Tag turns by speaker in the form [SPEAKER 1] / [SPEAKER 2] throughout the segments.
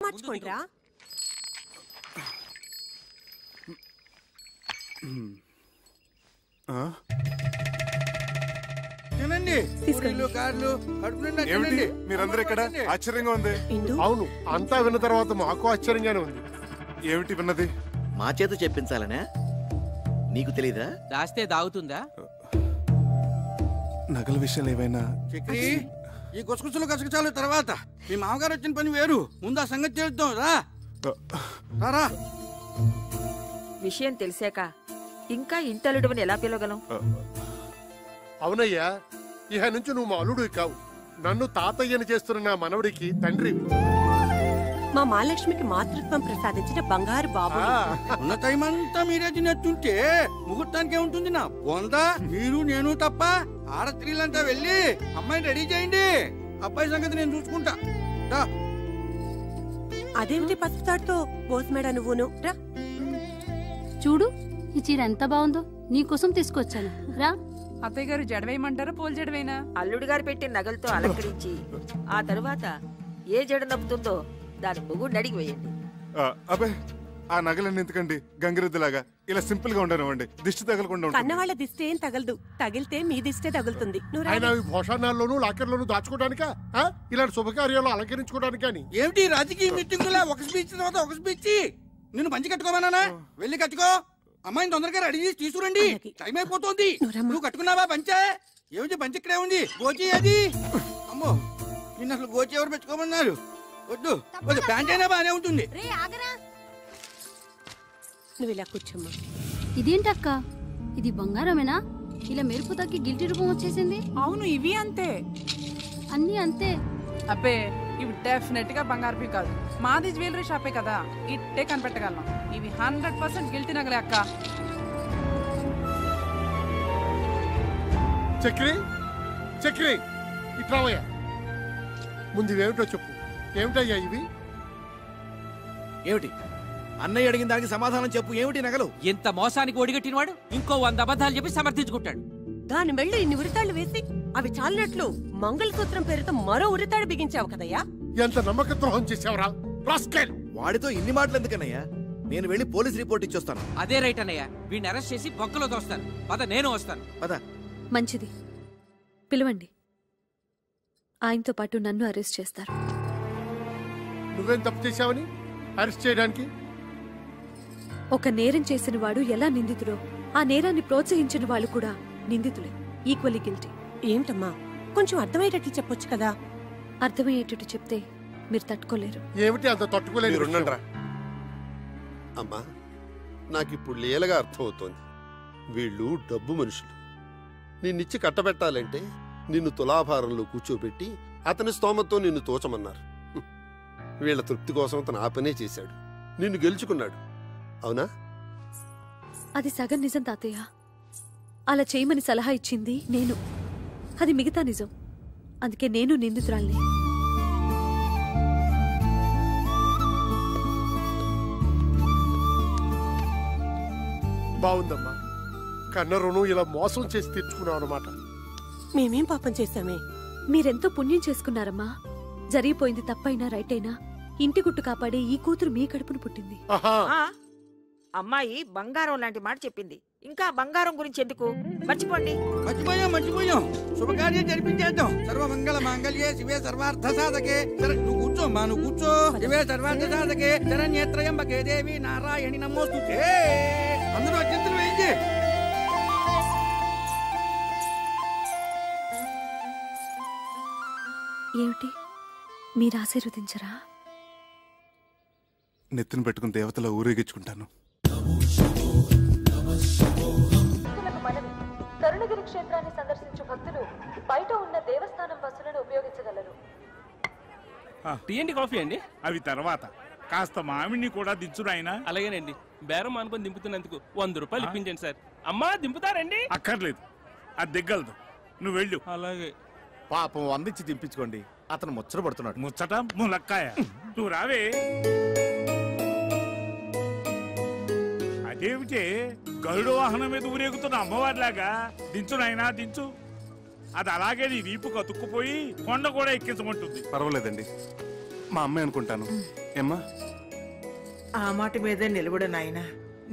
[SPEAKER 1] మార్చుకోండిరా.
[SPEAKER 2] మీరందరూ ఇక్కడ ఆశ్చర్యంగా ఉంది.
[SPEAKER 3] అవును, అంతా విన్న తర్వాత మాకు ఆశ్చర్యంగానే ఉంది.
[SPEAKER 2] ఏమిటి విన్నది?
[SPEAKER 4] మా చేత చెప్పించాలనే నీకు తెలీదా?
[SPEAKER 5] దాస్తే దాగుతుందా?
[SPEAKER 2] నగల విషయాలు ఏవైనా
[SPEAKER 6] చక్రి, ఈ గుసగుసలు గసగసాలు తర్వాత మీ మామగారు వచ్చిన పని వేరు. ముందు ఆ సంగతి చేద్దాం. రా.
[SPEAKER 7] విషయం తెలిసాక ఇంకా ఇంటలుడవని ఎలా పిలవగలం?
[SPEAKER 3] అవునయ్యా, ఇహ నుంచి నువ్వు మా అల్లుడు కావు, నన్ను తాతయ్యని చేస్తున్న నా మనవడికి తండ్రి.
[SPEAKER 1] మా మహాలక్ష్మికి మాతృత్వం ప్రసాదించిన బంగారు బాబు.
[SPEAKER 6] ఉన్న టైం అంతా మీరే తినట్టుంటే ముహూర్తానికే ఉంటుంది. నా బొందా మీరు నేను తప్ప ఆడస్త్రీలంతా వెళ్ళి అమ్మాయిని రెడీ చేయండి. అబ్బాయి సంగతి నేను చూసుకుంటా.
[SPEAKER 1] అదేమిటి పసుపుతాడుతో పోసమేడా నువ్వును? రా
[SPEAKER 8] చూడు, ఈ చీర ఎంత బాగుందో, నీకోసం తీసుకొచ్చాను. రా.
[SPEAKER 9] అత్తయ్య గారు జడవేయమంటారా పూల జడవేనా?
[SPEAKER 7] అల్లుడు గారు పెట్టిన నగలతో అలంకరించి ఆ తరువాత ఏ జడ నప్పుతుందో దాని మొగుడిని అడిగి వేయండి.
[SPEAKER 2] అబ్బే, ఆ నగలన్నీ ఎందుకండి? గంగిరెద్దులాగా ఇలా సింపుల్ గా ఉండనివ్వండి. దిష్టి తగలకుండా.
[SPEAKER 1] కన్నవాళ్ళ దిష్టి ఏం తగలదు, తగిలితే మీ దిష్టే తగులుతుంది.
[SPEAKER 3] భోషణాల్లోనూ లాకర్లోనూ దాచుకోవడానికా, ఇలాంటి శుభకార్యాలు అలంకరించుకోవడానికా?
[SPEAKER 6] ఏమిటి రాజకీయ మీటింగులా ఒక స్పీచ్ తర్వాత ఒక స్పీచ్? నిన్ను మంచి కట్టుకోమన్నానా? వెళ్ళి కట్టుకో. అమ్మాయిని తొందరగా రెడీ చేసి తీసుకురండి, టైం అయిపోతుంది. నువ్వు కట్టుకున్నావా పంచే? ఏమిటి పంచి ఇక్కడే ఉంది. గోచి అది. అమ్మో, నిన్న అసలు గోచి ఎవరు పెట్టుకోమన్నారు? వద్దు వద్దు, ప్యాంట్ అయినా బాగానే ఉంటుంది.
[SPEAKER 1] నువ్వు ఇలా కూర్చోమ్మా.
[SPEAKER 8] ఇదేంటక్క, ఇది బంగారమేనా? ఇలా మెరుపు తగ్గి గిల్టీ రూపం వచ్చేసింది.
[SPEAKER 9] అవును, ఇవి అంతే,
[SPEAKER 8] అన్ని అంతే.
[SPEAKER 9] అబ్బే, ఇవి డెఫినెట్ గా బంగారు కాదు. మాది జ్యువెలరీ షాపే కదా, ఇట్టే కనిపెట్టగలం. ఇవి 100% గిల్టీ నగలే అక్క.
[SPEAKER 3] చక్రి, చక్రి, ఇట్రావయ్యా. ముందు ఇవేమిటో చెప్పు. ఏమిటయ్యా ఇవి?
[SPEAKER 4] ఏమిటి? అన్నయ్య అడిగిన దానికి సమాధానం చెప్పు. ఏమిటి నగలు?
[SPEAKER 5] ఎంత మోసానికి ఒడిగట్టినవాడు ఇంకో 100 అబద్ధాలు చెప్పి సమర్థించుకుంటాడు.
[SPEAKER 1] దాని మెళ్ళు ఇన్ని ఉరితాళ్లు వేసి అవి చాలినట్లు మంగళసూత్రం పేరుతో మరో ఉరితాడు బిగించావు కదయ్యా.
[SPEAKER 3] ఎంత నమ్మక ద్రోహం చేసావురా.
[SPEAKER 4] వాడితో ఇన్ని మాటలు ఎందుకన్నయ్యా? నేను వెళ్ళి పోలీస్ రిపోర్ట్ ఇచ్చొస్తాను.
[SPEAKER 5] అదే రైట్ అన్నయ్య, వీడిని అరెస్ట్ చేసి బొక్కలో తోస్తాను. పద, నేను వస్తాను.
[SPEAKER 4] పద.
[SPEAKER 8] మంచిది, పిలవండి. ఆయనతో పాటు నన్ను అరెస్ట్ చేస్తారు.
[SPEAKER 3] నువ్వేం తప్పు చేశావని అరెస్ట్ చేయడానికి?
[SPEAKER 8] ఒక నేరం చేసిన వాడు ఎలా నిందితుడో, ఆ నేరాన్ని ప్రోత్సహించిన వాళ్ళు కూడా నిందితులే, ఈక్వల్లీ గిల్టీ.
[SPEAKER 1] ఏమిటమ్మా, కొంచెం అర్థమయ్యేటట్లు చెప్పొచ్చు కదా.
[SPEAKER 8] అర్థమయ్యేటట్టు చెప్తే మీరు తట్టుకోలేరు.
[SPEAKER 3] ఏమిటి అంత తట్టుకోలేరు?
[SPEAKER 10] అమ్మా, నాకిప్పుడు లీలగా అర్థమవుతోంది. వీళ్ళు డబ్బు మనుషులు. నిన్నిచ్చి కట్టబెట్టాలంటే నిన్ను తులాభారంలో కూర్చోబెట్టి అతని స్తోమతో నిన్ను తోచమన్నారు. వీళ్ల తృప్తి కోసం అతను ఆ పనే చేశాడు. నిన్ను గెలుచుకున్నాడు, అవునా?
[SPEAKER 8] అది సగం నిజం తాతయ్య. అలా చేయమని సలహా ఇచ్చింది నేను, అది మిగతా నిజం. అందుకే నేను నిందితురాల్ని.
[SPEAKER 3] బాగుందమ్మా, కన్న రుణం ఇలా మోసం చేసి తెచ్చుకున్నావు అన్నమాట.
[SPEAKER 1] మేమేం పాపం చేశామే?
[SPEAKER 8] మీరెంతో పుణ్యం చేసుకున్నారమ్మా. జరిగిపోయింది తప్పైనా రైట్ అయినా ఇంటి గుట్టు కాపాడే ఈ కూతురు మీ కడుపును పుట్టింది.
[SPEAKER 7] అమ్మాయి బంగారం లాంటి మాట చెప్పింది. ఇంకా బంగారం గురించి ఎందుకు? మర్చిపోండి.
[SPEAKER 6] మర్చిపోయాం. శుభకార్యం జరిపించేద్దాం. సర్వమంగళ మాంగళ్యే శివే సర్వార్థ సాధకే. నువ్వు కూర్చోమ్మా, నువ్వు కూర్చో. శివే సర్వార్థ సాధకే శరణ్యేత్రయంబకే దేవి నారాయణి నమోస్తుతే. అందరూ అత్యంతలు వేయించి.
[SPEAKER 8] ఏమిటి, మీరు ఆశీర్వదించరా?
[SPEAKER 2] నెత్తిన పెట్టుకుని దేవతలా ఊరేగించుకుంటాను.
[SPEAKER 8] కరుణగిరి క్షేత్రాన్ని సందర్శించు భక్తులు బయట ఉన్న దేవస్థానం బస్సులను ఉపయోగించగలరు.
[SPEAKER 11] టీ అండి, కాఫీ అండి? అవి తర్వాత. కాస్త మామిడిని కూడా దించు నాయనా. అలాగేనండి. బేరం అనుకుని దింపుతున్నందుకు 100 రూపాయలు ఇప్పించండి సార్. అమ్మా, దింపుతారండి? అక్కర్లేదు, అది దిగ్గలదు. నువ్వు వెళ్ళు. అలాగే.
[SPEAKER 4] పాపం అందించి దింపించుకోండి. అతను ముచ్చట పడుతున్నాడు.
[SPEAKER 11] ముచ్చట ములక్కాయ. నువ్వు రావే. అదేమిటే గరుడు వాహనం మీద ఊరేగుతున్న అమ్మవారిలాగా? దించు నాయనా, దించు. అది అలాగే నీ వీపు కతుక్కుపోయి కొండ కూడా ఎక్కించమంటుంది.
[SPEAKER 2] పర్వాలేదండి, మా అమ్మాయి అనుకుంటాను. ఏమ్మా?
[SPEAKER 12] ఆ మాట మీదే నిలబడు నాయనా.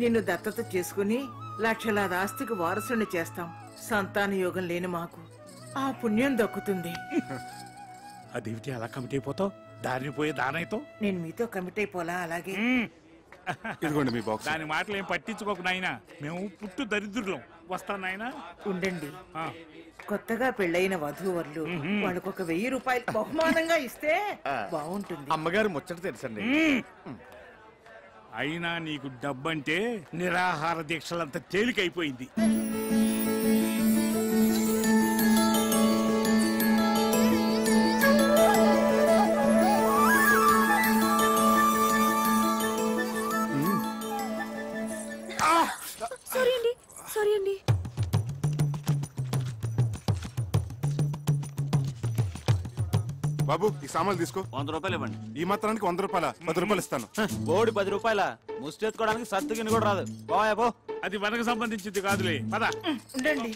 [SPEAKER 12] నిన్ను దత్తత చేసుకుని లక్షలాది ఆస్తికి వారసుని చేస్తాం. సంతాన యోగం లేని మాకు ఆ పుణ్యం దక్కుతుంది.
[SPEAKER 11] అదేమిటి అలా కమిటీ అయిపోతావు? దారిని పోయే దానైతో
[SPEAKER 12] నేను మీతో కమిట్ అయిపోలా. అలాగే
[SPEAKER 2] ఇదిగోండి మీ బాక్స్.
[SPEAKER 11] దాని మాటలు ఏం పట్టించుకోకు నాయనా, మేము పుట్టు దరిద్రులం. వస్తాను నాయనా.
[SPEAKER 12] ఉండండి, కొత్తగా పెళ్ళైన వధూవరులు వాళ్ళకు ఒక 1000 రూపాయలు బహుమానంగా ఇస్తే బాగుంటుంది.
[SPEAKER 4] అమ్మగారు ముచ్చట తెలుసండి.
[SPEAKER 11] అయినా నీకు డబ్బంటే నిరాహార దీక్షలంత తేలికైపోయింది.
[SPEAKER 8] సారీ అండి.
[SPEAKER 2] బాబు ఈ సామాన్లు తీసుకో.
[SPEAKER 13] 100 రూపాయలు ఇవ్వండి.
[SPEAKER 2] ఈ మాత్రానికి 100 రూపాయల? 10 రూపాయలు ఇస్తాను.
[SPEAKER 13] బోడి 10 రూపాయల ముష్టెత్తుకోవడానికి సత్తుకిని కూడా రాదు. పోయాబో,
[SPEAKER 11] అది మనకు సంబంధించింది కాదులే. పద.
[SPEAKER 12] ఉండండి,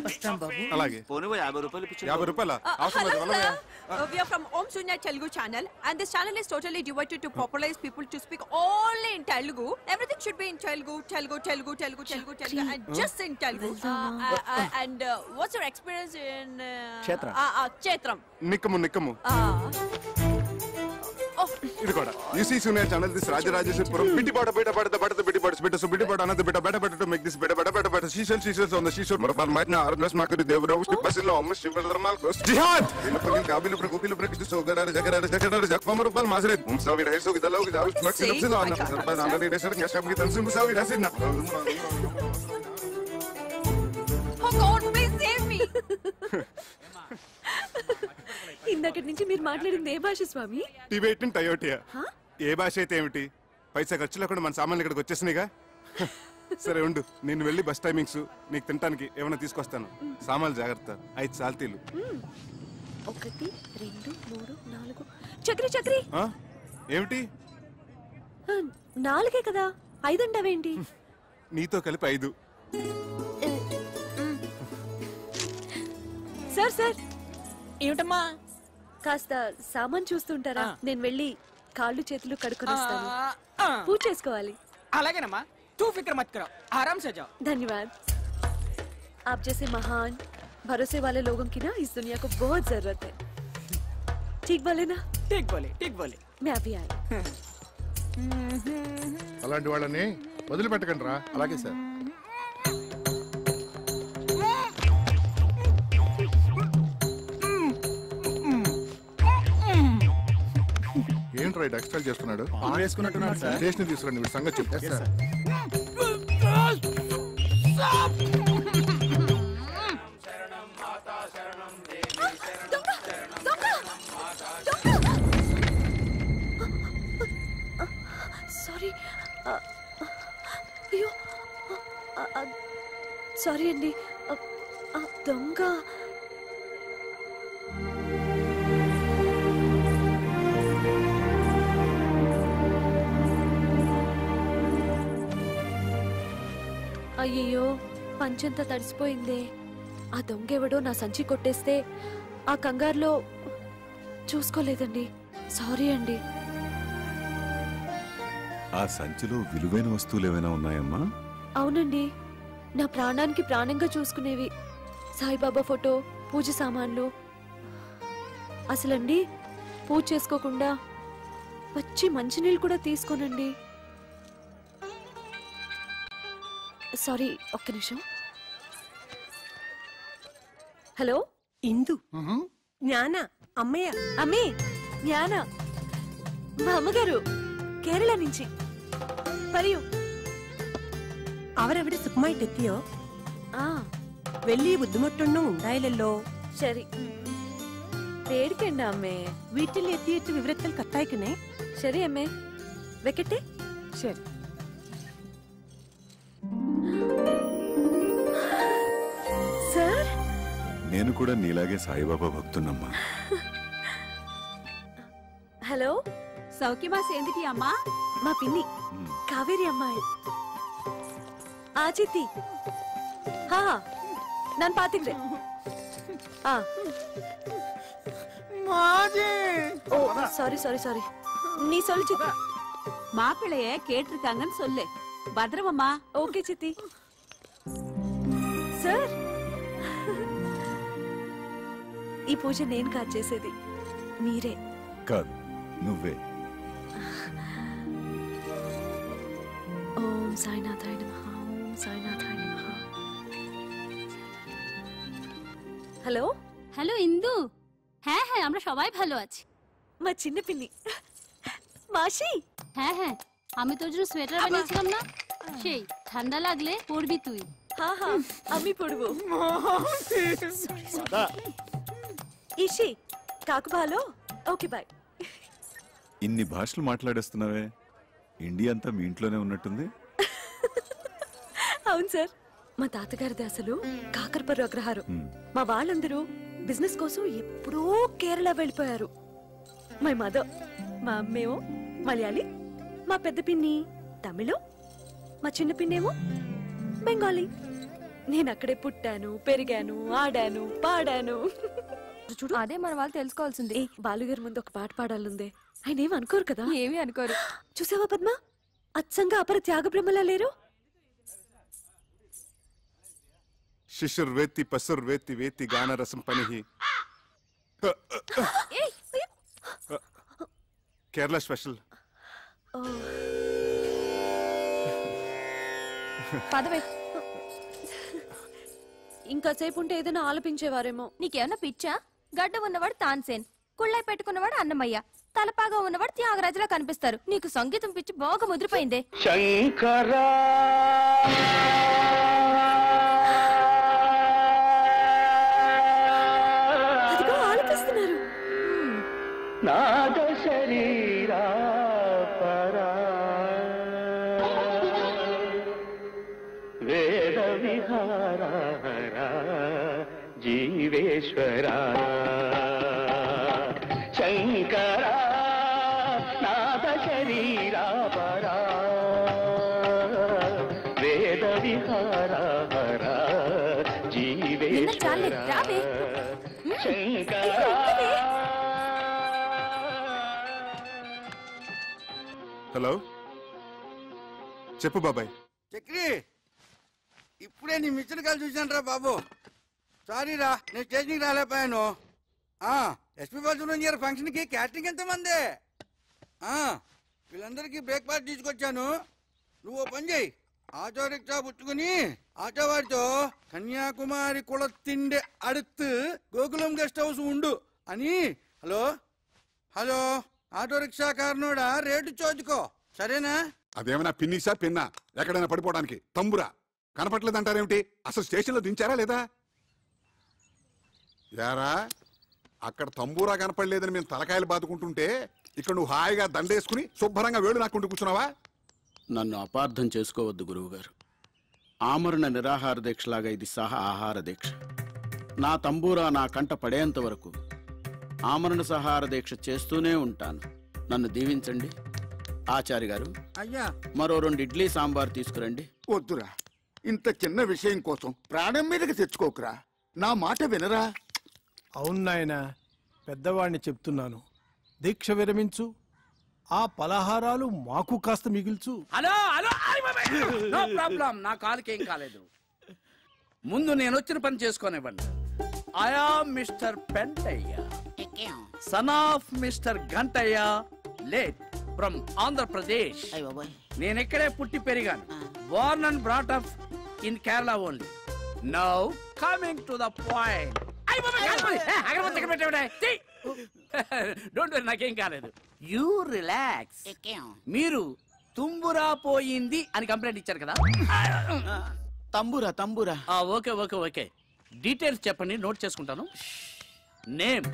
[SPEAKER 12] వస్తాం బాబు.
[SPEAKER 2] అలాగే.
[SPEAKER 13] పోనీ 50 రూపాయలు ఇప్పించు.
[SPEAKER 2] 50 రూపాయల?
[SPEAKER 1] We are from Om Sunya Telugu channel, and this channel is totally devoted to popularize people to speak only in Telugu. Everything should be in Telugu, and just in Telugu. And what's your experience in Kshetram?
[SPEAKER 2] నిక్కము. ఇది కూడా UC సూనియర్ channel. This రాజరాజేశ్వరపురం బిడ్డిపాట బిడ్డిపాట అన్నది బిడ్డ to make this బిడ్డ షీషల్స్ on the seashore మరపర్ మైట్నా Argus మాకరి Devarao బసిలో అమ్మ శివధర్మాల్ కోస్ జిహాద్ ఇనపలి కాబిలు ప్రకోపిలు ప్రకిసు సోగడార జగడార జక్వమరు పల్ మాసరే ముసావి రైసో గిదలో గిదావు స్మక్సిలో అన్న సర్పద అందరి దేశర్ యశం గి తన్సి ముసావి రసిన.
[SPEAKER 1] Oh God, please save me.
[SPEAKER 8] ఇందాకటి నుంచి మీరు మాట్లాడింది ఏ భాష స్వామి?
[SPEAKER 2] టిబెటిన్ టయోటియా. ఏ భాష అయితే ఏమిటి, పైసా ఖర్చు లేకుండా మన సామాన్లు ఇక్కడికి వచ్చేసినాయిగా. సరే ఉండు, నేను వెళ్ళి బస్ టైమింగ్స్ నీకు తినడానికి ఏమైనా తీసుకొస్తాను. సామాన్లు జాగ్రత్త. 5 సాల్తీలు.
[SPEAKER 8] 1 2 3 4. చక్రి
[SPEAKER 2] ఏమిటి?
[SPEAKER 8] 4 కదా, 5 అంటావేంటి?
[SPEAKER 2] నీతో కలిపి 5.
[SPEAKER 8] సార్ ఏమిటమ్మా? కాస్త సామాన్ చూస్తుంటారా? నేను వెళ్ళి కాళ్ళు చేతులు కడుక్కొని వస్తాను. పూజ చేసుకోవాలి.
[SPEAKER 6] అలాగేనమ్మా, तू फिक्र मत करो, आराम से जाओ.
[SPEAKER 8] धन्यवाद. आप जैसे महान भरोसे वाले लोगों की ना इस दुनिया को बहुत जरूरत है. ठीक बोले ना?
[SPEAKER 6] ठीक बोले.
[SPEAKER 8] मैं अभी आई.
[SPEAKER 3] అలాంటి వాళ్ళని వదిలిపెట్టకండి రా. అలాగే సార్. ఏంట్రా ఎక్స్ట్రా చేస్తున్నాడు?
[SPEAKER 4] వేసుకున్నట్టున్నాడు సార్.
[SPEAKER 3] స్టేషన్ తీసుకురండి, వీడి సంగతి చెప్తా సార్.
[SPEAKER 8] సారీ. అయ్యో సారీ అండి. దొంగ అయ్యయ్యో, పంచంతా తడిసిపోయిందే. ఆ దొంగెవడో నా సంచి కొట్టేస్తే ఆ కంగారులో చూసుకోలేదండి. సారీ అండి.
[SPEAKER 14] ఆ సంచిలో విలువైన వస్తువులు ఏమైనా ఉన్నాయమ్మా?
[SPEAKER 8] అవునండి, నా ప్రాణానికి ప్రాణంగా చూసుకునేవి. సాయిబాబా ఫోటో, పూజ సామాన్లు. అసలండి పూజ చేసుకోకుండా వచ్చి మంచినీళ్ళు కూడా తీసుకోనండి. సారీ, ఒక్క నిమిషం. హలో,
[SPEAKER 1] ఇందు. జ్ఞాన అమ్మయ్య.
[SPEAKER 8] అమ్మే, జ్ఞాన మా అమ్మగారు കേരള నుంచి. പറയൂ.
[SPEAKER 1] അവരവിടെ സുഖമായിട്ടെത്തിയോ? വലിയ ബുദ്ധിമുട്ടൊന്നും ഉണ്ടായില്ലല്ലോ?
[SPEAKER 8] ശരി, പേടിക്കണ്ട അമ്മേ.
[SPEAKER 1] വീട്ടിലെത്തിയിട്ട് വിവരത്തിൽ കത്തയക്കണേ.
[SPEAKER 8] ശരി അമ്മേ, വെക്കട്ടെ.
[SPEAKER 1] ശരി.
[SPEAKER 8] సార్,
[SPEAKER 14] నేను కూడా నీలాగే సాయిబాబా భక్తున్నమ్మా.
[SPEAKER 8] హలో,
[SPEAKER 1] సౌఖ్యమా సేందిటి అమ్మా?
[SPEAKER 8] మా పిన్ని కావేరి అమ్మాయి. చిత్తి ನಾನು ಪಾತಿದ್ದೆ. ஓ சாரி சாரி சாரி நீ சொல்லு சித்தி.
[SPEAKER 15] மாப்பிள்ளைய கேட்டிருக்காங்கன்னு சொல்லு. பத்திரமம்மா.
[SPEAKER 8] ஓகே சித்தி. సార్ ఈ పూజ నేను కాదు చేసేది, మీరే.
[SPEAKER 14] కాదు, నువ్వే.
[SPEAKER 8] ఓం సాయినాథాయ నమః. ఓం సాయినాథాయ నమః. হ্যালো
[SPEAKER 16] হ্যালো ইন্দু। হ্যাঁ হ্যাঁ আমরা সবাই ভালো আছি।
[SPEAKER 8] মা চিన్న পিন্নি মাসি।
[SPEAKER 16] হ্যাঁ হ্যাঁ আমি তোর জন্য সোয়েটার বানিয়েছিলাম না, সেই ঠান্ডা লাগলে পরবি তুই।
[SPEAKER 8] হ্যাঁ হ্যাঁ আমি পরবো। ఇషి కాకు భాలో. Okay bye.
[SPEAKER 14] ఇన్ని భాషలు మాట్లాడేస్తున్నావే, ఇండియా అంతా మీ ఇంట్లోనే ఉన్నట్టుంది.
[SPEAKER 8] అవును సార్, మా తాతగారిది అసలు కాకరపర్రు అగ్రహారం. మా వాళ్ళందరూ బిజినెస్ కోసం ఎప్పుడో కేరళ వెళ్ళిపోయారు. మై మదర్, మా అమ్మేమో మలయాళీ, మా పెద్ద పిన్ని తమిళం, మా చిన్న పిన్నేమో బెంగాలీ. నేను అక్కడే పుట్టాను, పెరిగాను, ఆడాను, పాడాను. చూడు, అదే మన వాళ్ళు తెలుసుకోవాల్సింది. బాలుగారి ముందు ఒక పాట పాడాలందే. ఆయన ఏమి అనుకోరు కదా? ఏమి అనుకోరు. చూసావా పద్మ, అచ్చంగా అపర త్యాగ బ్రహ్మలా లేరు.
[SPEAKER 2] శిశుర్ వేత్తి పసుర్ వేత్తి వేత్తి గాన రసం పనిహి. కేరళ స్పెషల్.
[SPEAKER 8] పదవే. ఇంకాసేపు ఉంటే ఏదైనా ఆలపించేవారేమో.
[SPEAKER 17] నీకేమన్నా పిచ్చా? గడ్డ ఉన్నవాడు తాన్సేన్, కుళ్ళై పెట్టుకున్నవాడు అన్నమయ్య, తలపాగా ఉన్నవాడు త్యాగరాజులా కనిపిస్తారు. నీకు సంగీతం పిచ్చి బాగా ముదిరిపోయిందే.
[SPEAKER 18] శంకరా
[SPEAKER 8] ఆలపిస్తున్నారు.
[SPEAKER 18] నాద శరీరా పరా వేద విహారా జీవేశ్వరా శంకరా నాద శరీరా పరా వేద విహారా జీవేశ్వరా శంకరా.
[SPEAKER 2] హలో, చెప్పు బాబాయ్.
[SPEAKER 6] చక్రి, ఇప్పుడే నీ మిషన్ కాల్ చూశాను రా బాబు. సారీ రా, నేను స్టేషన్కి రాలేకపోయాను. ఎస్పీ బాలసుబ్రహ్మణ్యం ఫంక్షన్కి క్యాటరింగ్ ఎంతమంది? వీళ్ళందరికీ బ్రేక్ఫాస్ట్ తీసుకొచ్చాను. నువ్వు ఓ పని చేయి, ఆటో రిక్షా పుచ్చుకుని ఆటో వాడితో కన్యాకుమారి కుళత్తిండే అడుత్తు గోకులం గెస్ట్ హౌస్ ఉండు అని. హలో హలో, ఆటో రిక్షా కారణోడా రేటు చోచుకో, సరేనా?
[SPEAKER 2] అదేమన్నా పిన్నిసా పిన్నా ఎక్కడైనా పడిపోవడానికి? తంబురా కనపట్లేదంటారేమిటి? అసలు స్టేషన్లో దించారా లేదా? యారా, అక్కడ తంబూరా కనపడలేదని మేము తలకాయలు బాదుకుంటుంటే ఇక్కడ నువ్వు హాయిగా దండేసుకుని శుభ్రంగా వేడు నాకుంటూ కూర్చున్నావా?
[SPEAKER 19] నన్ను అపార్థం చేసుకోవద్దు గురువుగారు. ఆమరణ నిరాహార దీక్షలాగా ఇది సహా ఆహార దీక్ష. నా తంబూరా నా కంట పడేంత వరకు ఆమరణ సహార దీక్ష చేస్తూనే ఉంటాను. నన్ను దీవించండి. ఆచార్య గారు,
[SPEAKER 6] అయ్యా
[SPEAKER 19] మరో 2 ఇడ్లీ సాంబార్ తీసుకురండి.
[SPEAKER 20] వద్దురా, ఇంత చిన్న విషయం కోసం ప్రాణం మీదకి తెచ్చుకోకురా. నా మాట వినరా?
[SPEAKER 21] అవును నాయనా, పెద్దవాడిని చెప్తున్నాను. దీక్ష విరమించు, ఆ పలహారాలు మాకు కాస్త మిగిల్చు.
[SPEAKER 6] హలో హలో, నో ప్రాబ్లం, నా కాలుకేం కాలేదు. ముందు నేను వచ్చిన పని చేసుకోనివ్వండి. I am mister Pentaiah, son of mister Gantaiah, late from Andhra Pradesh. నేను ఇక్కడే పుట్టి పెరిగాను. Born and brought up in Kerala only. Now coming to the point. Don't worry, నాకేం కాలేదు. You relax. మీరు తుంబురా పోయింది అని కంప్లైంట్ ఇచ్చారు కదా?
[SPEAKER 19] Tambura tambura.
[SPEAKER 6] Okay okay okay, details చెప్పండి, నోట్ చేసుకుంటాను. నేమ్,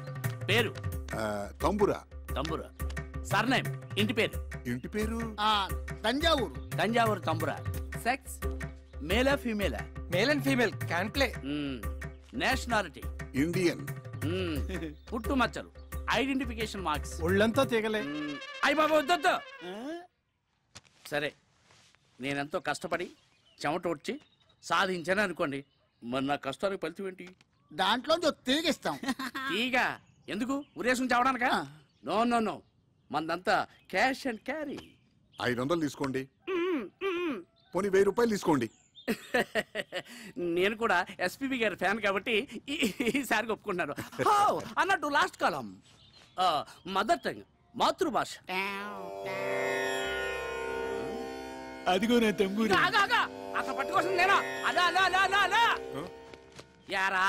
[SPEAKER 6] పేరు?
[SPEAKER 2] తంబురా.
[SPEAKER 6] తంబురా. సర్నేమ్, ఇంటి పేరు?
[SPEAKER 2] ఇంటి పేరు
[SPEAKER 20] తంజావూరు.
[SPEAKER 6] తంజావూరు తంబురా. సెక్స్, మేలా ఫీమేలా?
[SPEAKER 22] Male and female can play.
[SPEAKER 6] Nationality?
[SPEAKER 2] Indian.
[SPEAKER 6] పుట్టు మచ్చలు, ఐడెంటిఫికేషన్ మార్క్స్?
[SPEAKER 21] ఒళ్ళంతా తెగలే.
[SPEAKER 6] అయ్య బాబా వద్దొద్దు. సరే, నేనెంతో కష్టపడి చెమట వచ్చి సాధించాను అనుకోండి, మరి నా కష్టానికి ఫలితం ఏంటి?
[SPEAKER 20] దాంట్లో తీగిస్తాం.
[SPEAKER 6] తీగ
[SPEAKER 19] ఎందుకు ఉరేసుకుని చావడానికా? నో నో నో, మందంతా క్యాష్ అండ్ క్యారీ.
[SPEAKER 2] 500 తీసుకోండి, పోనీ 1000 రూపాయలు తీసుకోండి.
[SPEAKER 19] నేను కూడా ఎస్పీబీ గారి ఫ్యాన్ కాబట్టి ఈసారి ఒప్పుకున్నాను. అన్నట్టు లాస్ట్ కాలం మదర్ టంగ్, మాతృభాష.
[SPEAKER 21] అదిగో నేను తంబూరి.
[SPEAKER 19] అసలు పట్టుకోసం నేనా? అలా అలా అలా అలా అలా. యారా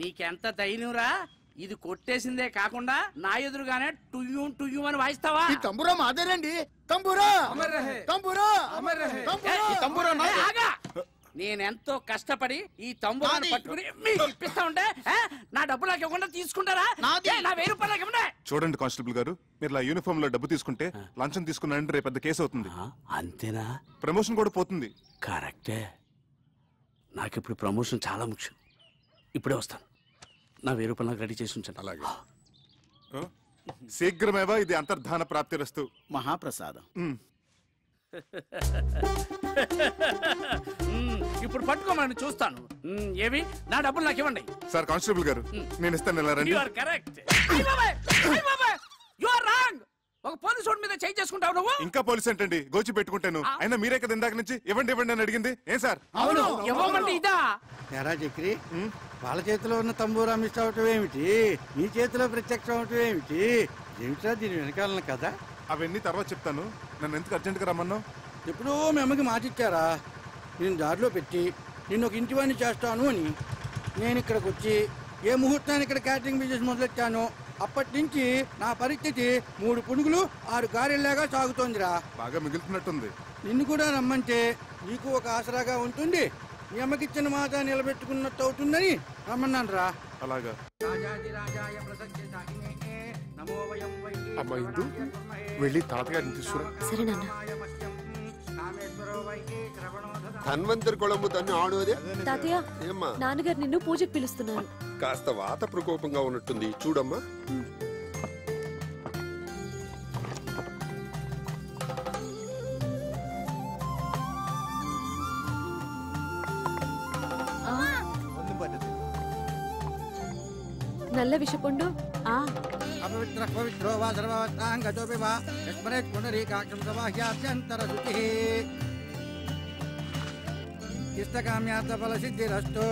[SPEAKER 19] నీకెంత ధైర్యంరా? ఇది కొట్టేసిందే కాకుండా నా ఎదురుగానే టుయ్యూ టుయ్యూ అని వాయిస్తావా?
[SPEAKER 20] ఈ తంబురా మాదేనండి. తంబురా తంబురా
[SPEAKER 19] తంబురా నేనెంతో కష్టపడి ఈ తంబురాన్ని పట్టుకుని మీకు ఇప్పిస్తా ఉంటే నా డబ్బు నాకు ఇవ్వకుండా తీసుకుంటారా? నా 1000 రూపాయలు ఇవ్వండి.
[SPEAKER 2] చూడండి కానిస్టేబుల్ గారు, మీరు ఇలా యూనిఫామ్ లో డబ్బు తీసుకుంటే లంచం తీసుకున్నారంటే రేపు పెద్ద కేసు అవుతుంది.
[SPEAKER 19] అంతేనా?
[SPEAKER 2] ప్రమోషన్ కూడా పోతుంది.
[SPEAKER 19] కరెక్టే. నాకిప్పుడు ప్రమోషన్ చాలా ముఖ్యం. ఇప్పుడే వస్తాను. నా 1000 రూపాయలు నాకు రెడీ చేసి ఉంచండి.
[SPEAKER 2] అలాగే. శీఘ్రమేవా ఇది అంతర్ధాన ప్రాప్తిరస్తు.
[SPEAKER 19] మహాప్రసాదం. ఇప్పుడు పట్టుకోమని చూస్తాను. ఏవి నా డబ్బులు నాకు ఇవ్వండి.
[SPEAKER 2] సార్ కానిస్టేబుల్ గారు, నేను ఇస్తాను. ఎలా రండి.
[SPEAKER 19] You are correct. You are wrong. ఒక పోలీసు మీద చేయి చేసుకుంటావు నువ్వు.
[SPEAKER 2] ఇంకా పోలీసు ఏంటండి, గోచి పెట్టుకుంటాను. అయినా మీరే కదా ఇందాక నుంచి ఇవ్వండి ఇవ్వండి అని అడిగింది. ఏం సార్?
[SPEAKER 19] అవును, ఇవ్వమంటే ఇదా?
[SPEAKER 6] ఎరా చక్రి, వాళ్ళ చేతిలో ఉన్న తంబూరా మిస్ అవటం ఏమిటి, నీ చేతిలో ప్రత్యక్షం అవటం ఏమిటి? ఏమిటా దీని వెనకాలన కదా?
[SPEAKER 2] అవన్నీ తర్వాత చెప్తాను. నన్ను ఎందుకు అర్జెంట్గా రమ్మన్నావు?
[SPEAKER 6] ఎప్పుడో మీ అమ్మకి మాట ఇచ్చారా, నేను దారిలో పెట్టి నిన్ను ఒక ఇంటివాణ్ణి చేస్తాను అని. నేను ఇక్కడికి వచ్చి ఏ ముహూర్తాన్ని ఇక్కడ క్యాటరింగ్ బిజినెస్ మొదలెట్టాను, అప్పటి నుంచి నా పరిస్థితి 3 పునుగులు 6 గారెల్లాగా సాగుతోందిరా.
[SPEAKER 2] బాగా మిగులుతున్నట్టుంది.
[SPEAKER 6] నిన్ను కూడా రమ్మంటే నీకు ఒక ఆసరాగా ఉంటుంది, మీ అమ్మకిచ్చిన మాట నిలబెట్టుకున్నట్టు అవుతుందని రమ్మన్నాను రా.
[SPEAKER 2] అలాగా.
[SPEAKER 3] అమ్మా ఇందు, వెళ్ళి తాతగారిని తీసుకురా.
[SPEAKER 8] సరే నాన్న.
[SPEAKER 10] ధన్వంతరి కొళంబు తన్ని ఆడోదే.
[SPEAKER 8] తాతయ్య,
[SPEAKER 10] ఏమ్మా?
[SPEAKER 8] నాన్నగారు నిన్ను పూజకు పిలుస్తున్నారు.
[SPEAKER 10] కాస్త వాత ప్రకోపంగా ఉన్నట్టుంది, చూడమ్మా.
[SPEAKER 8] నల్ల విషపుండు.
[SPEAKER 6] అపవిత్ర పవిత్రో వా సర్వవత్రాంగతోపి వా యస్మరేత్ పునరీకాక్షం సవాహ్యాభ్యంతర శుచిః ఇష్టకామ్యార్థ ఫల సిద్ధిరస్తు.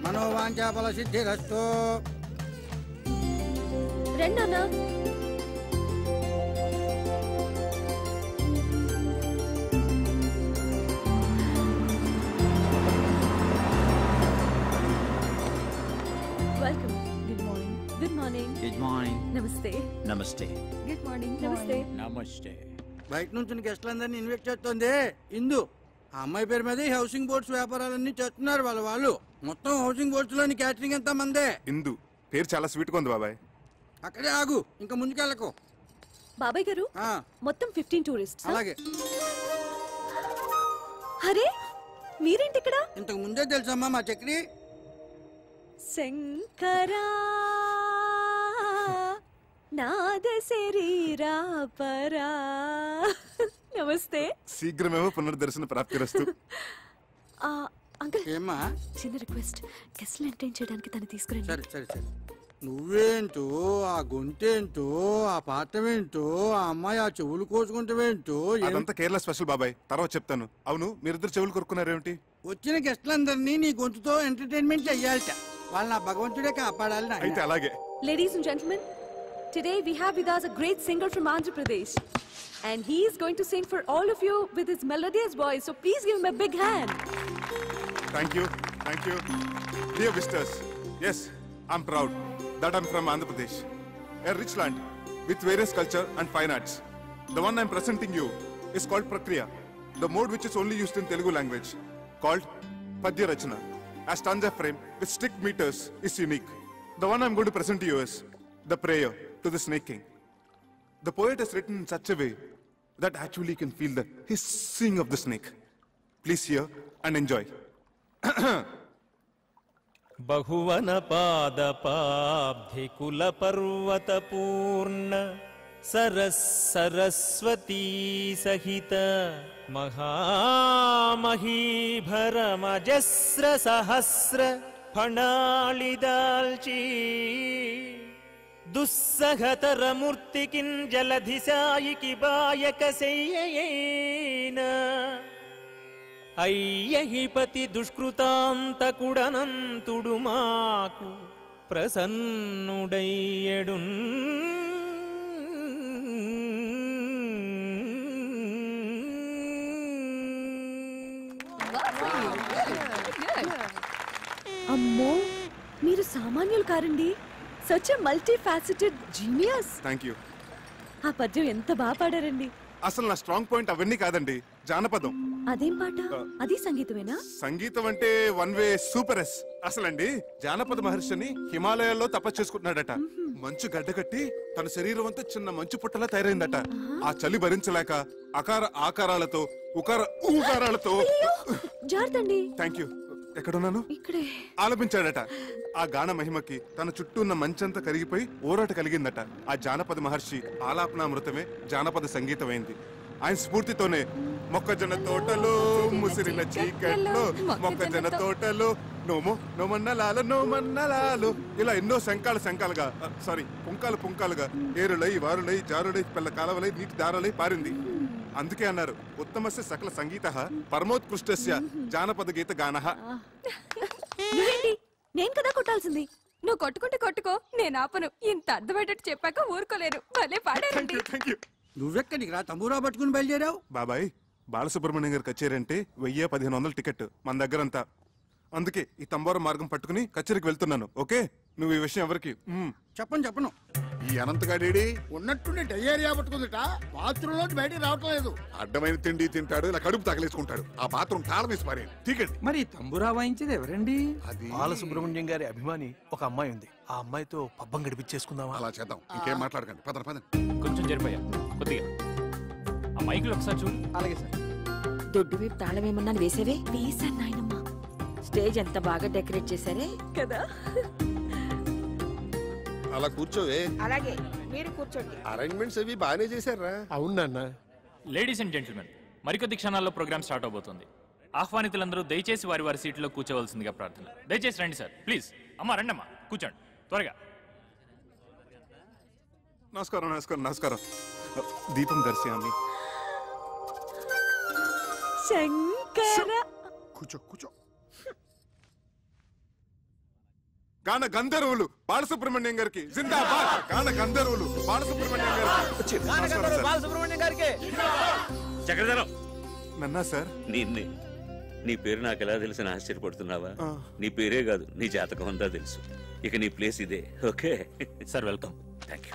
[SPEAKER 6] మనోవాంఛా ఫల సిద్ధిరస్తు.
[SPEAKER 8] రెండన్నా. Welcome. Good morning. Good morning.
[SPEAKER 5] Good morning.
[SPEAKER 8] నమస్తే.
[SPEAKER 5] నమస్తే.
[SPEAKER 8] Good morning. నమస్తే.
[SPEAKER 5] నమస్తే.
[SPEAKER 6] బయట నుంచి గెస్టులందరినీ ఇన్వైట్ చేస్తుంది ఇందు. ఆ అమ్మాయి పేరు మీద హౌసింగ్ బోర్డ్స్ వ్యాపారాలన్నీ చేస్తున్నారు వాళ్ళు. మొత్తం హౌసింగ్ బోర్డ్స్ లోని క్యాటరింగ్ ఎంత మందే.
[SPEAKER 2] ఇందు పేరు చాలా స్వీట్ గా ఉంది బాబాయ్.
[SPEAKER 6] అక్కడే ఆగు, ఇంకా ముందుకెళ్ళకు.
[SPEAKER 8] బాబాయ్ గారు, మొత్తం 15 టూరిస్ట్స్.
[SPEAKER 6] అలాగే.
[SPEAKER 8] అరే మీరేంటి ఇక్కడ?
[SPEAKER 6] ఇంతకు ముందే తెలుసమ్మా మా చక్రి.
[SPEAKER 8] శంకరా నాద శరీరా పరా. నమస్తే.
[SPEAKER 2] శీఘ్రమేమో పునర్దర్శన ప్రాప్తిరస్తు.
[SPEAKER 8] అంకుల్,
[SPEAKER 6] ఏమ్మా?
[SPEAKER 8] చిన్న రిక్వెస్ట్, గెస్ట్లు ఎంటర్టైన్ చేయడానికి తను తీసుకురండి.
[SPEAKER 6] సరే సరే సరే. నువ్వేంటో, ఆ గొంతేంటో, ఆ పాటమేంటో, ఆ అమ్మాయి ఆ చెవులు కోసుకుంటావేంటో.
[SPEAKER 2] అదంతా కేరళ స్పెషల్ బాబాయ్, తర్వాత చెప్తాను. అవును, మీరిద్దరు చెవులు కొరుకున్నారేమిటి?
[SPEAKER 6] వచ్చిన గెస్టులందరినీ నీ గొంతుతో ఎంటర్టైన్మెంట్ చెయ్యాలట. వాళ్ళ నా భగవంతుడే కాపాడాలి.
[SPEAKER 2] అయితే అలాగే.
[SPEAKER 8] Ladies and gentlemen, today we have with us a great singer from Andhra Pradesh, and he is going to sing for all of you with his melodious voice. So please give him a big hand.
[SPEAKER 2] Thank you, thank you, dear visitors. Yes, I'm proud that I'm from Andhra Pradesh, a rich land with various culture and fine arts. The one I'm presenting you is called Prakriya, the mode which is only used in Telugu language, called Padya Rachana. A stanza frame with strict meters is unique. The one I'm going to present to you is the prayer to the snake king. The poet has written in such a way that actually you can feel the hissing of the snake. Please hear and enjoy.
[SPEAKER 9] बहुवन पाद पाब्धि कुल पर्वत पूर्ण
[SPEAKER 5] सरस्वती सहित महामहीभरमजस्र सहस्र फणालिदाल्ची दुस्सहतर मूर्तिकिं जलधिसायिकी बायकसेयेन अय्यहिपति दुष्कृतान्तकुडनन्तुडु माकु प्रसन्नुडय्यडुन्
[SPEAKER 8] అమ్మో మీరు సామాన్యులు కారండి. Such a multi faceted genius.
[SPEAKER 2] Thank you.
[SPEAKER 8] ఆ పద్యం ఎంత బాగా పాడారండి.
[SPEAKER 2] అసలు నా స్ట్రాంగ్ పాయింట్ అవన్నీ కాదండి, జానపదం.
[SPEAKER 8] అదేం పాట? అది సంగీతమేనా?
[SPEAKER 2] సంగీతం అంటే వన్ వే సూపర్ ఎస్. అసలండి జానపద మహర్షిని హిమాలయాల్లో తపస్సు చేసుకుంటున్నాడట. మంచు గడ్డకట్టి తన శరీరం అంతా చిన్న మంచు పుట్టలా తయారైందట. ఆ చలి భరించలేక అకార ఆకారాలతో ఊకారాలతో
[SPEAKER 8] జార్తండి.
[SPEAKER 2] థాంక్యూ. ఎక్కడున్నాను?
[SPEAKER 8] ఇక్కడే.
[SPEAKER 2] ఆలపించాడట. ఆ గాన మహిమకి తన చుట్టూ ఉన్న మంచంతా కరిగిపోయి ఊరట కలిగిందట. ఆ జానపద మహర్షి ఆలాపనామృతమే జానపద సంగీతమైంది. ఆయన స్ఫూర్తితోనే మొక్కజొన్న తోటలో ముసిరిన చీకట్లో మొక్కజొన్న తోటలో నోమన్నలాలు ఇలా ఎన్నో శంకాలుగా పుంకాలు పుంకాలుగా ఏరులై వారులై జారులై పిల్ల కాలవలై నీటి దారులై పారింది. అందుకే అన్నారు ఉత్తమస్య సకల సంగీత పరమోత్కృష్టస్య జానపద గీత గానః.
[SPEAKER 8] నేను కదా కొట్టాల్సింది.
[SPEAKER 17] నువ్వు కొట్టుకుంటే కొట్టుకో, నేను ఆపను. ఇంత అర్థమయ్యేటట్టు చెప్పాక ఊరుకోలేరు. భలే పాడారండి.
[SPEAKER 6] నువ్వెక్కడికి రా తంబూరా పట్టుకుని బయలుదేరావు?
[SPEAKER 2] బాబాయ్, బాలసుబ్రహ్మణ్యం గారి కచేరీ అంటే 1000-1500 టికెట్ మన దగ్గరంతా. అందుకే ఈ తంబోర మార్గం పట్టుకుని కచేరీకి వెళ్తున్నాను. ఓకే, నువ్వు ఈ విషయం ఎవరికి
[SPEAKER 6] చెప్పను.
[SPEAKER 20] ఈ అనంతగాడేడి ఉన్నట్టుండి డయేరియా పట్టుకుందిట. బాత్రూంలో బయటికి రావటం లేదు.
[SPEAKER 2] అడ్డమైన తిండి తింటాడు, ఇలా కడుపు తగలేసుకుంటాడు. ఆ బాత్రూమ్ తాళం వేసి పారేయండి. ఠీకండి.
[SPEAKER 22] మరి తంబురా వాయించేది ఎవరండి?
[SPEAKER 2] అది
[SPEAKER 22] బాలసుబ్రహ్మణ్యం గారి అభిమాని ఒక అమ్మాయి ఉంది. ఆ అమ్మాయితో పబ్బం గడిపించేసుకుందామా?
[SPEAKER 2] అలా చేద్దాం. ఇంకేం మాట్లాడకండి. పదండి.
[SPEAKER 9] కొంచెం జరిపోయా కొద్దిగా. ఆ మైకులు ఒకసారి చూడు.
[SPEAKER 22] అలాగే సార్.
[SPEAKER 7] దొడ్డు వైపు తాళం ఏమన్నా వేసేవే?
[SPEAKER 8] వేసాను నాయనమ్మ.
[SPEAKER 7] స్టేజ్ ఎంత బాగా డెకరేట్ చేశారే
[SPEAKER 8] కదా.
[SPEAKER 10] అలా కూర్చోవే.
[SPEAKER 7] అలాగే మీరు కూర్చోండి.
[SPEAKER 10] అరేంజ్మెంట్స్ అవి బాగానే చేశారా?
[SPEAKER 3] అవునన్నా.
[SPEAKER 9] లేడీస్ అండ్ జెంటిల్మెన్, మరికొద్ది క్షణాల్లో ప్రోగ్రామ్ స్టార్ట్ అవబోతుంది. ఆహ్వానితులందరూ దయచేసి వారి వారి సీట్లో కూర్చోవలసిందిగా ప్రార్థన. దయచేసి రండి సార్, ప్లీజ్. అమ్మా రండమ్మా, కూర్చోండి త్వరగా.
[SPEAKER 2] నమస్కారం. దీపం దర్శయామి.
[SPEAKER 8] శంకర.
[SPEAKER 2] కూర్చో. గాన గంధర్వులు బాలసుబ్రహ్మణ్యం గారికి జిందాబాద్. గాన గంధర్వులు బాలసుబ్రహ్మణ్యం
[SPEAKER 5] గారికి.
[SPEAKER 23] చక్రధరం
[SPEAKER 2] నన్నా సార్.
[SPEAKER 23] నీ పేరు నాకు ఎలా తెలిసిన ఆశ్చర్యపడుతున్నావా? నీ పేరే కాదు, నీ జాతకం అంతా తెలుసు. ఇక నీ ప్లేస్ ఇదే. Okay
[SPEAKER 9] sir, welcome.
[SPEAKER 23] Thank you.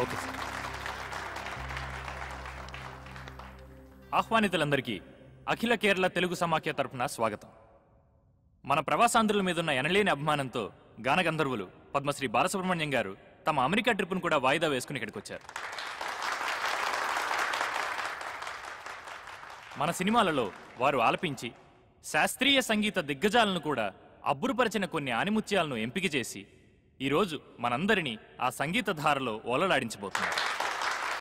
[SPEAKER 9] Okay sir. ఆహ్వానితులందరికీ అఖిల కేరళ తెలుగు సమాఖ్య తరపున స్వాగతం. మన ప్రవాసాంధ్రుల మీదున్న ఎనలేని అభిమానంతో గానగంధర్వులు పద్మశ్రీ బాలసుబ్రహ్మణ్యం గారు తమ అమెరికా ట్రిప్ను కూడా వాయిదా వేసుకుని ఇక్కడికి వచ్చారు. మన సినిమాలలో వారు ఆలపించి శాస్త్రీయ సంగీత దిగ్గజాలను కూడా అబ్బురుపరిచిన కొన్ని ఆనిముత్యాలను ఎంపిక చేసి ఈరోజు మనందరినీ ఆ సంగీత ధారలో ఓలలాడించబోతున్నారు.